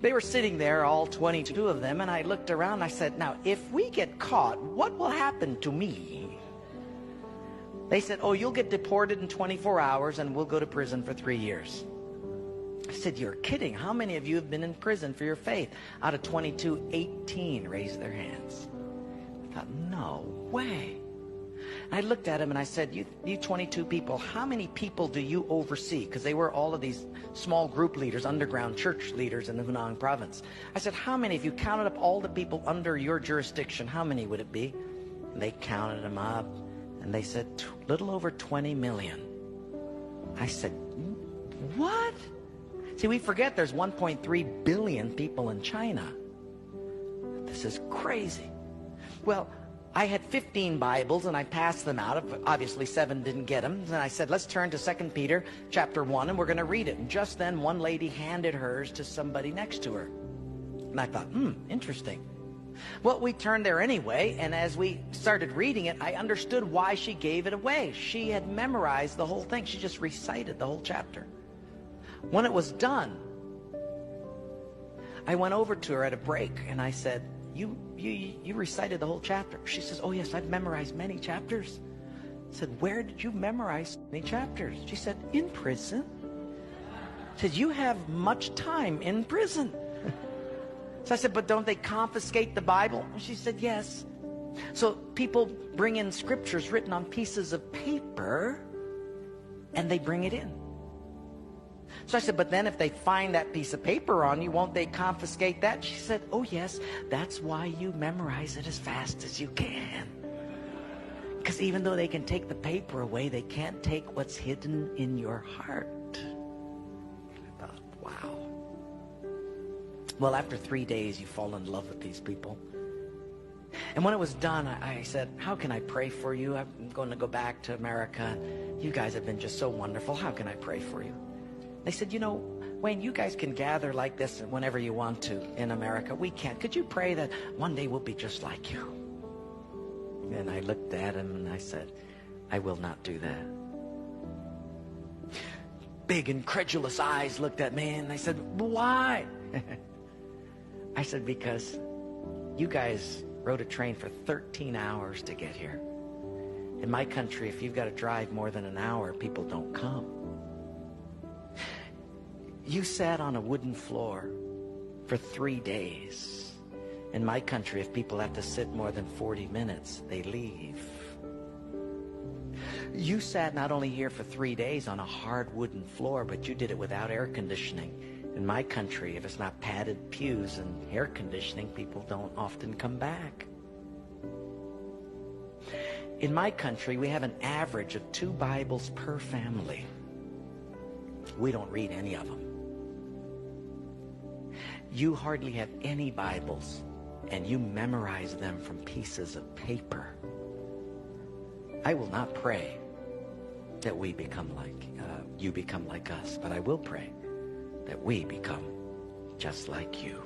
They were sitting there, all 22 of them, and I looked around. I said, now, if we get caught, what will happen to me? They said, oh, you'll get deported in 24 hours and we'll go to prison for 3 years. I said, you're kidding. How many of you have been in prison for your faith? Out of 22, 18 raised their hands. I thought, no way. I looked at him and I said, you 22 people, how many people do you oversee? Because they were all of these small group leaders, underground church leaders in the Hunan province. I said, how many, if you counted up all the people under your jurisdiction, how many would it be? And they counted them up and they said, little over 20 million. I said, what? See, we forget there's 1.3 billion people in China. This is crazy. Well, I had 15 Bibles and I passed them out. Obviously 7 didn't get them. And I said, let's turn to 2 Peter chapter 1 and we're going to read it. And just then one lady handed hers to somebody next to her. And I thought, interesting. Well, we turned there anyway, and as we started reading it, I understood why she gave it away. She had memorized the whole thing. She just recited the whole chapter. When it was done, I went over to her at a break and I said, you recited the whole chapter. She says, oh yes, I've memorized many chapters. I said, where did you memorize so many chapters? She said, in prison. I said, you have much time in prison. So I said, but don't they confiscate the Bible? And she said, yes. So people bring in scriptures written on pieces of paper and they bring it in. So I said, but then if they find that piece of paper on you, won't they confiscate that? She said, oh yes, that's why you memorize it as fast as you can. Because even though they can take the paper away, they can't take what's hidden in your heart. I thought, wow. Well, after 3 days, you fall in love with these people. And when it was done, I said, how can I pray for you? I'm going to go back to America. You guys have been just so wonderful. How can I pray for you? They said, you know, Wayne, you guys can gather like this whenever you want to in America. We can't. Could you pray that one day we'll be just like you? And I looked at him and I said, I will not do that. Big incredulous eyes looked at me and I said, why? I said, because you guys rode a train for 13 hours to get here. In my country, if you've got to drive more than an hour, people don't come. You sat on a wooden floor for 3 days. In my country, if people have to sit more than 40 minutes, they leave. You sat not only here for 3 days on a hard wooden floor, but you did it without air conditioning. In my country, if it's not padded pews and air conditioning, people don't often come back. In my country, we have an average of 2 Bibles per family. We don't read any of them. You hardly have any Bibles, and you memorize them from pieces of paper. I will not pray that we become like, you become like us, but I will pray that we become just like you.